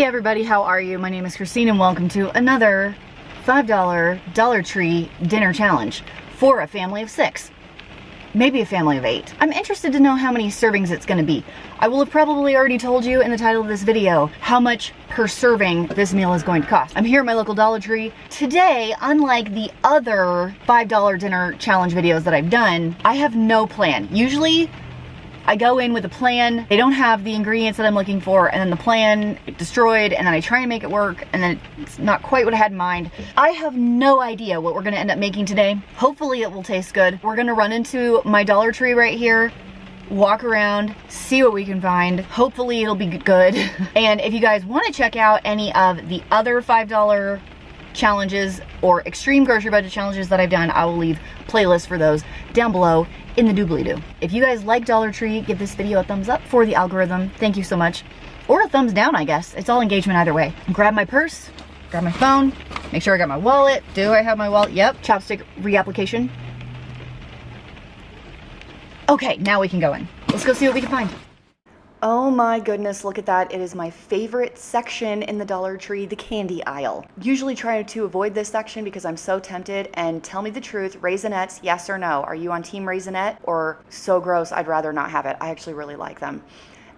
everybody, how are you? My name is Christine and welcome to another $5 Dollar Tree dinner challenge for a family of 6. Maybe a family of 8. I'm interested to know how many servings it's going to be. I will have probably already told you in the title of this video how much per serving this meal is going to cost. I'm here at my local Dollar Tree. Today, unlike the other $5 dinner challenge videos that I've done, I have no plan. Usually, I go in with a plan, they don't have the ingredients that I'm looking for, and then the plan is destroyed, and then I try and make it work, and then it's not quite what I had in mind. I have no idea what we're gonna end up making today. Hopefully it will taste good. We're gonna run into my Dollar Tree right here, walk around, see what we can find. Hopefully it'll be good. And if you guys wanna check out any of the other $5 challenges or extreme grocery budget challenges that I've done, I will leave playlists for those down below in the doobly-doo. If you guys like Dollar Tree, give this video a thumbs up for the algorithm. Thank you so much. Or a thumbs down, I guess. It's all engagement either way. Grab my purse, grab my phone, make sure I got my wallet. Do I have my wallet? Yep. Chopstick reapplication. Okay, now we can go in. Let's go see what we can find. Oh my goodness, look at that. It is my favorite section in the Dollar Tree, the candy aisle. Usually try to avoid this section because I'm so tempted, and tell me the truth, Raisinets, yes or no? Are you on team Raisinette or so gross, I'd rather not have it? I actually really like them.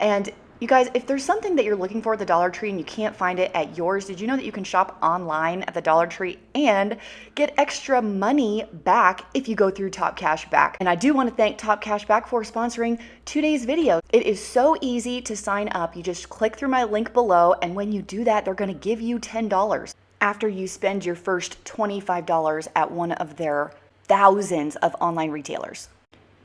And you guys, if there's something that you're looking for at the Dollar Tree and you can't find it at yours, did you know that you can shop online at the Dollar Tree and get extra money back if you go through Top Cash Back? And I do want to thank Top Cash Back for sponsoring today's video. It is so easy to sign up. You just click through my link below, and when you do that, they're going to give you $10 after you spend your first $25 at one of their thousands of online retailers.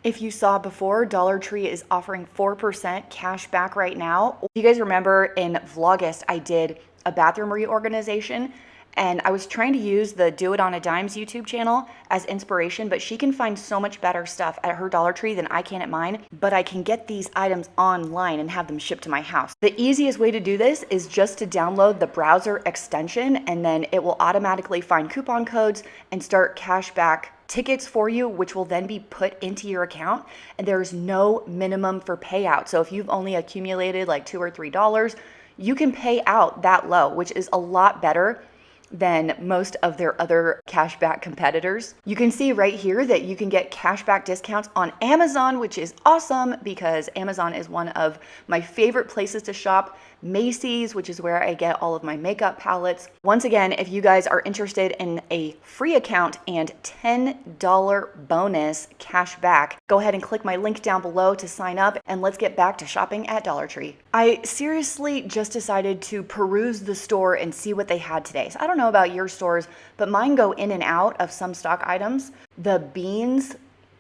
If you saw before, Dollar Tree is offering 4% cash back right now. You guys remember in Vlogust, I did a bathroom reorganization, and I was trying to use the Do It on a Dime's YouTube channel as inspiration, but she can find so much better stuff at her Dollar Tree than I can at mine, but I can get these items online and have them shipped to my house. The easiest way to do this is just to download the browser extension, and then it will automatically find coupon codes and start cash back tickets for you, which will then be put into your account, and there's no minimum for payout. So if you've only accumulated like $2 or $3, you can pay out that low, which is a lot better than most of their other cashback competitors. You can see right here that you can get cashback discounts on Amazon, which is awesome because Amazon is one of my favorite places to shop. Macy's, which is where I get all of my makeup palettes. Once again, if you guys are interested in a free account and $10 bonus cash back, go ahead and click my link down below to sign up, and let's get back to shopping at Dollar Tree. I seriously just decided to peruse the store and see what they had today. So I don't know about your stores, but mine go in and out of some stock items. The beans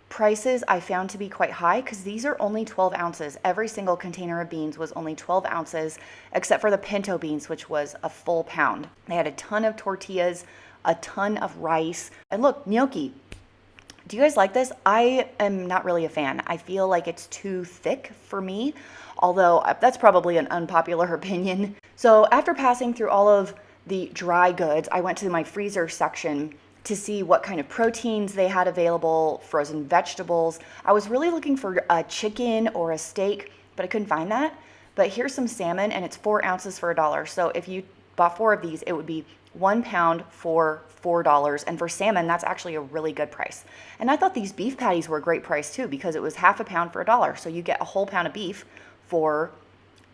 prices I found to be quite high because these are only 12 ounces. Every single container of beans was only 12 ounces, except for the pinto beans, which was a full pound. They had a ton of tortillas, a ton of rice, and look, gnocchi. Do you guys like this? I am not really a fan. I feel like it's too thick for me, although that's probably an unpopular opinion. So after passing through all of the dry goods, I went to my freezer section to see what kind of proteins they had available, frozen vegetables. I was really looking for a chicken or a steak, but I couldn't find that. But here's some salmon, and it's 4 ounces for $1. So if you bought 4 of these, it would be 1 pound for $4. And for salmon, that's actually a really good price. And I thought these beef patties were a great price too, because it was half a pound for $1. So you get a whole pound of beef for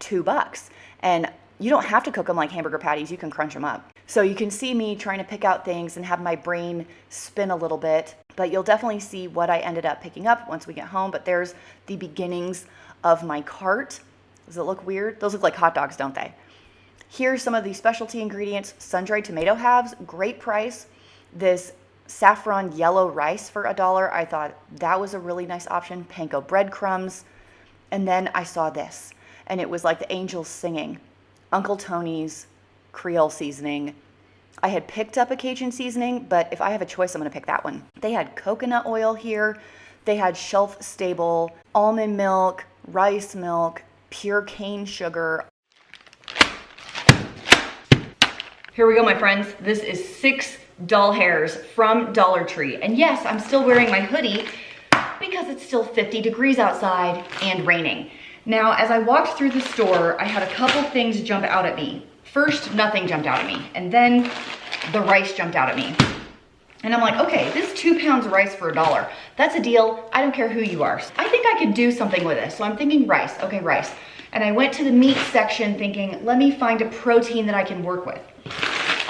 $2. And you don't have to cook them like hamburger patties, you can crunch them up. So you can see me trying to pick out things and have my brain spin a little bit, but you'll definitely see what I ended up picking up once we get home. But there's the beginnings of my cart. Does it look weird? Those look like hot dogs, don't they? Here's some of the specialty ingredients. Sun-dried tomato halves, great price. This saffron yellow rice for $1. I thought that was a really nice option. Panko breadcrumbs. And then I saw this, and it was like the angels singing. Uncle Tony's Creole seasoning. I had picked up a Cajun seasoning, but if I have a choice, I'm going to pick that one. They had coconut oil here. They had shelf-stable almond milk, rice milk, pure cane sugar. Here we go, my friends. This is 6 doll hairs from Dollar Tree. And yes, I'm still wearing my hoodie because it's still 50 degrees outside and raining. Now, as I walked through the store, I had a couple things jump out at me. First, nothing jumped out at me. And then the rice jumped out at me. And I'm like, okay, this 2 pounds of rice for $1. That's a deal. I don't care who you are. I think I could do something with this. So I'm thinking rice. Okay, rice. And I went to the meat section thinking, let me find a protein that I can work with.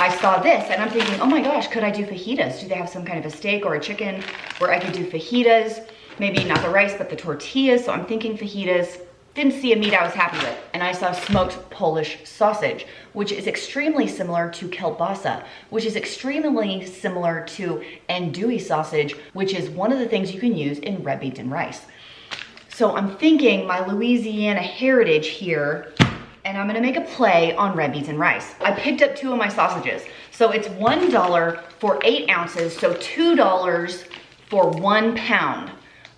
I saw this and I'm thinking, oh my gosh, could I do fajitas? Do they have some kind of a steak or a chicken where I could do fajitas? Maybe not the rice, but the tortillas. So I'm thinking fajitas. Didn't see a meat I was happy with. And I saw smoked Polish sausage, which is extremely similar to kielbasa, which is extremely similar to andouille sausage, which is one of the things you can use in red beans and rice. So I'm thinking my Louisiana heritage here, and I'm gonna make a play on red beans and rice. I picked up 2 of my sausages. So it's $1 for 8 ounces, so $2 for 1 pound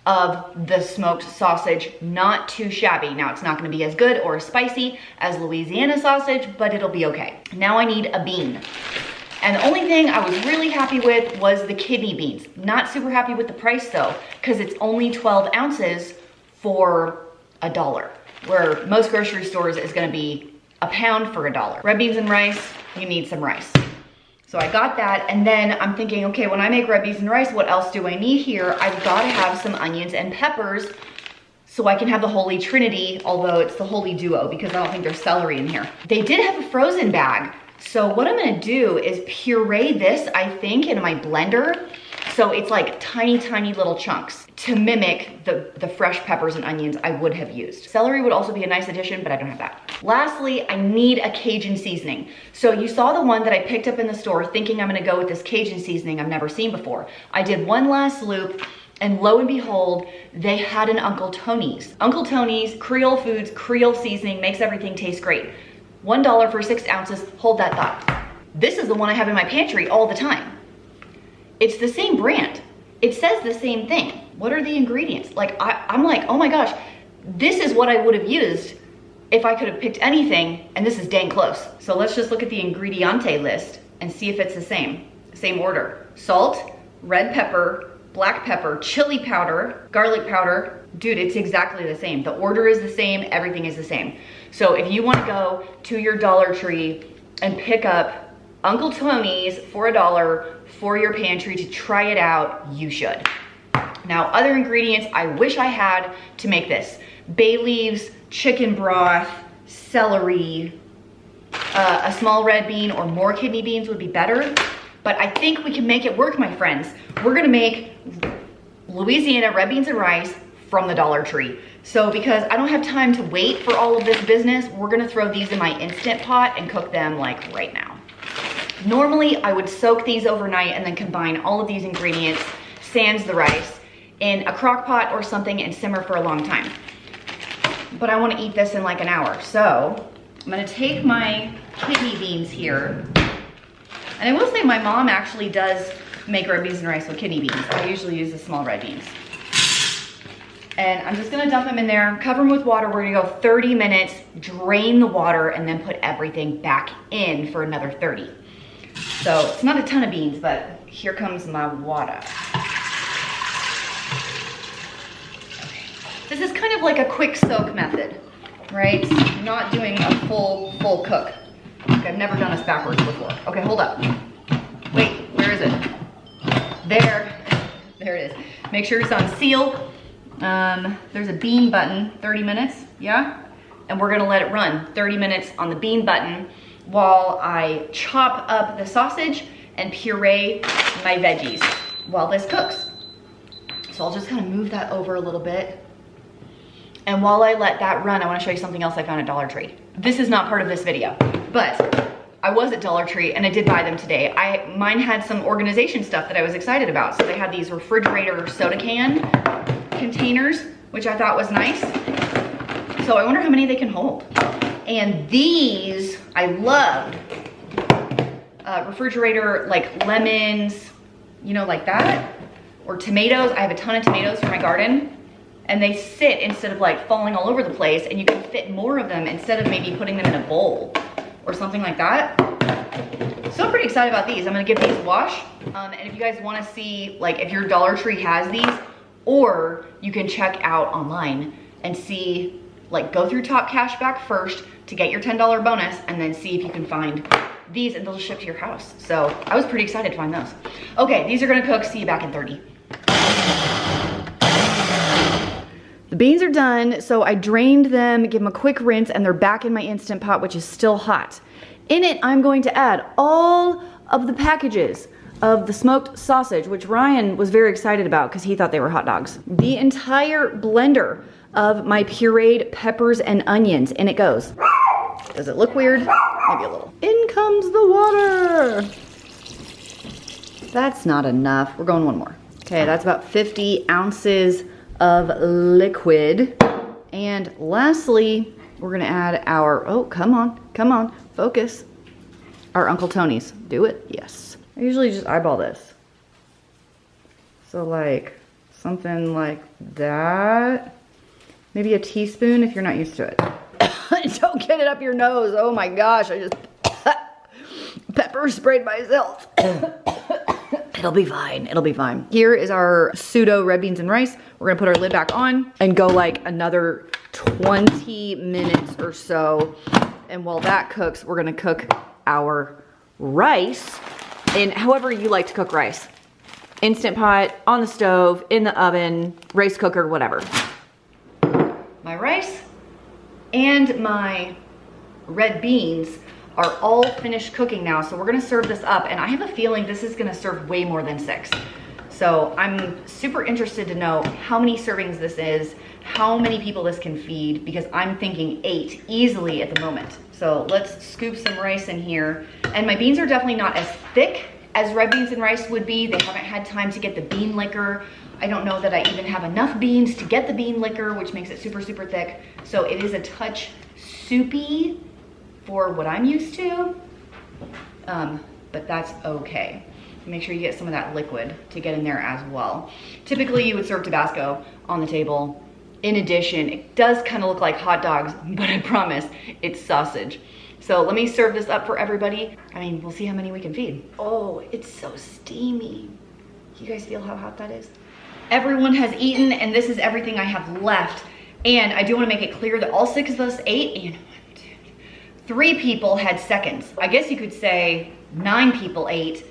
of the smoked sausage. Not too shabby. Now it's not gonna be as good or as spicy as Louisiana sausage, but it'll be okay. Now I need a bean. And the only thing I was really happy with was the kidney beans. Not super happy with the price though, because it's only 12 ounces for $1, where most grocery stores is gonna be a pound for $1. Red beans and rice, you need some rice. So I got that, and then I'm thinking, okay, when I make red beans and rice, what else do I need here? I've gotta have some onions and peppers so I can have the holy trinity, although it's the holy duo because I don't think there's celery in here. They did have a frozen bag. So what I'm gonna do is puree this, I think, in my blender. So it's like tiny, tiny little chunks to mimic the fresh peppers and onions I would have used. Celery would also be a nice addition, but I don't have that. Lastly, I need a Cajun seasoning. So you saw the one that I picked up in the store thinking I'm gonna go with this Cajun seasoning I've never seen before. I did one last loop, and lo and behold, they had an Uncle Tony's. Uncle Tony's, Creole Foods, Creole seasoning, makes everything taste great. $1 for 6 ounces, hold that thought. This is the one I have in my pantry all the time. It's the same brand. It says the same thing. What are the ingredients? Like, I'm like, oh my gosh, this is what I would have used if I could have picked anything, and this is dang close. So let's just look at the ingrediente list and see if it's the same order. Salt, red pepper, black pepper, chili powder, garlic powder. Dude, it's exactly the same. The order is the same, everything is the same. So if you wanna go to your Dollar Tree and pick up Uncle Tony's for $1 for your pantry to try it out, you should. Now, other ingredients I wish I had to make this. Bay leaves, chicken broth, celery, a small red bean or more kidney beans would be better. But I think we can make it work, my friends. We're gonna make Louisiana red beans and rice from the Dollar Tree. So because I don't have time to wait for all of this business, we're gonna throw these in my Instant Pot and cook them like right now. Normally, I would soak these overnight and then combine all of these ingredients, sans the rice, in a crock pot or something and simmer for a long time. But I wanna eat this in like an hour. So I'm gonna take my kidney beans here. And I will say my mom actually does make red beans and rice with kidney beans. I usually use the small red beans. And I'm just gonna dump them in there, cover them with water. We're gonna go 30 minutes, drain the water, and then put everything back in for another 30. So it's not a ton of beans, but here comes my water. Okay. This is kind of like a quick soak method, right? Not doing a full cook. Okay, I've never done this backwards before. Okay, hold up. Wait, where is it? There it is. Make sure it's on seal. There's a bean button, 30 minutes, yeah? And we're gonna let it run 30 minutes on the bean button while I chop up the sausage and puree my veggies while this cooks. So I'll just kind of move that over a little bit. And while I let that run, I wanna show you something else I found at Dollar Tree. This is not part of this video, but I was at Dollar Tree and I did buy them today. Mine had some organization stuff that I was excited about. So they had these refrigerator soda can containers, which I thought was nice. So I wonder how many they can hold. And these, I loved. Refrigerator, like lemons, you know, like that. Or tomatoes, I have a ton of tomatoes for my garden. And they sit instead of like falling all over the place, and you can fit more of them instead of maybe putting them in a bowl or something like that. So I'm pretty excited about these. I'm gonna give these a wash. And if you guys wanna see, like if your Dollar Tree has these, or you can check out online and see Like, go through Top Cashback first to get your $10 bonus, and then see if you can find these, and they'll just ship to your house. So I was pretty excited to find those. Okay, these are gonna cook. See you back in 30. The beans are done, so I drained them, give them a quick rinse, and they're back in my Instant Pot, which is still hot. In it, I'm going to add all of the packages of the smoked sausage, which Ryan was very excited about because he thought they were hot dogs. The entire blender of my pureed peppers and onions, in it goes. Does it look weird? Maybe a little. In comes the water. That's not enough. We're going one more. Okay, that's about 50 ounces of liquid. And lastly, we're gonna add our, oh, come on, focus. Our Uncle Tony's. Do it? Yes. I usually just eyeball this. So like, something like that. Maybe a teaspoon if you're not used to it. Don't get it up your nose. Oh my gosh, I just pepper sprayed myself. It'll be fine, it'll be fine. Here is our pseudo red beans and rice. We're gonna put our lid back on and go like another 20 minutes or so. And while that cooks, we're gonna cook our rice in however you like to cook rice. Instant Pot, on the stove, in the oven, rice cooker, whatever. My rice and my red beans are all finished cooking now, so we're gonna serve this up, and I have a feeling this is gonna serve way more than 6. So I'm super interested to know how many servings this is, how many people this can feed, because I'm thinking 8 easily at the moment. So let's scoop some rice in here. And my beans are definitely not as thick as red beans and rice would be. They haven't had time to get the bean liquor. I don't know that I even have enough beans to get the bean liquor, which makes it super, super thick. So it is a touch soupy for what I'm used to, but that's okay. Make sure you get some of that liquid to get in there as well. Typically you would serve Tabasco on the table. In addition, it does kind of look like hot dogs, but I promise it's sausage. So let me serve this up for everybody. I mean, we'll see how many we can feed. Oh, it's so steamy. You guys feel how hot that is? Everyone has eaten, and this is everything I have left. And I do want to make it clear that all 6 of us ate, and 3 people had seconds. I guess you could say 9 people ate,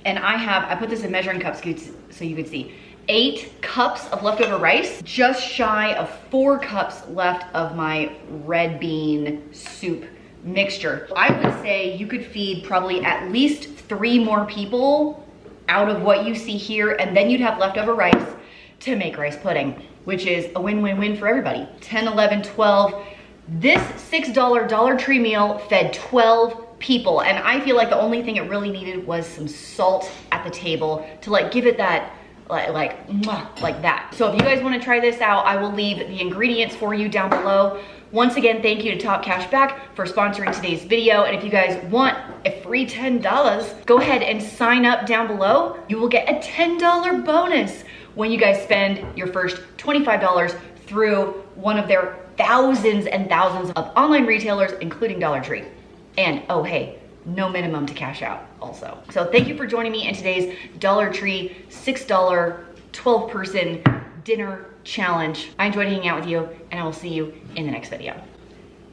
and I put this in measuring cups so you could see. 8 cups of leftover rice, just shy of 4 cups left of my red bean soup mixture. I would say you could feed probably at least 3 more people out of what you see here, and then you'd have leftover rice to make rice pudding, which is a win-win-win for everybody. 10, 11, 12. This $6 Dollar Tree meal fed 12 people, and I feel like the only thing it really needed was some salt at the table to like give it that like that. So if you guys want to try this out, I will leave the ingredients for you down below. Once again, thank you to Top Cashback for sponsoring today's video. And if you guys want a free $10, go ahead and sign up down below. You will get a $10 bonus when you guys spend your first $25 through one of their thousands and thousands of online retailers, including Dollar Tree. And oh, hey, no minimum to cash out also. So thank you for joining me in today's Dollar Tree $6 12-person dinner challenge. I enjoyed hanging out with you, and I will see you in the next video.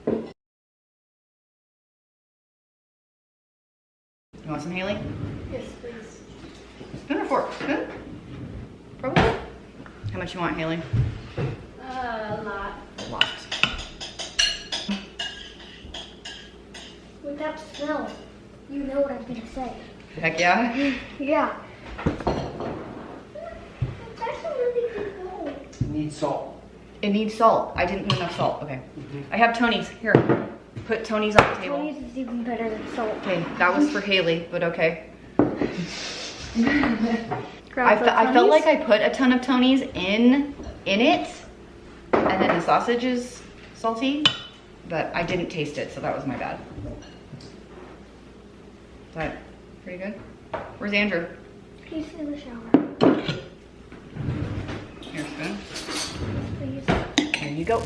You want some, Haley? Yes, please. Spoon or fork? Spoon? Probably. How much you want, Haley? A lot. A lot. With that smell, you know what I'm gonna say. Heck yeah. Yeah. That's a really good bowl. It needs salt. It needs salt. I didn't put enough salt. Okay. I have Tony's. Here. Put Tony's on the table. Tony's is even better than salt. Okay, that was for Haley, but okay. Grab I felt like I put a ton of Tony's in it, and then the sausage is salty, but I didn't taste it, so that was my bad. Is that pretty good? Where's Andrew? He's in the shower. Here's spoon. Please. There you go.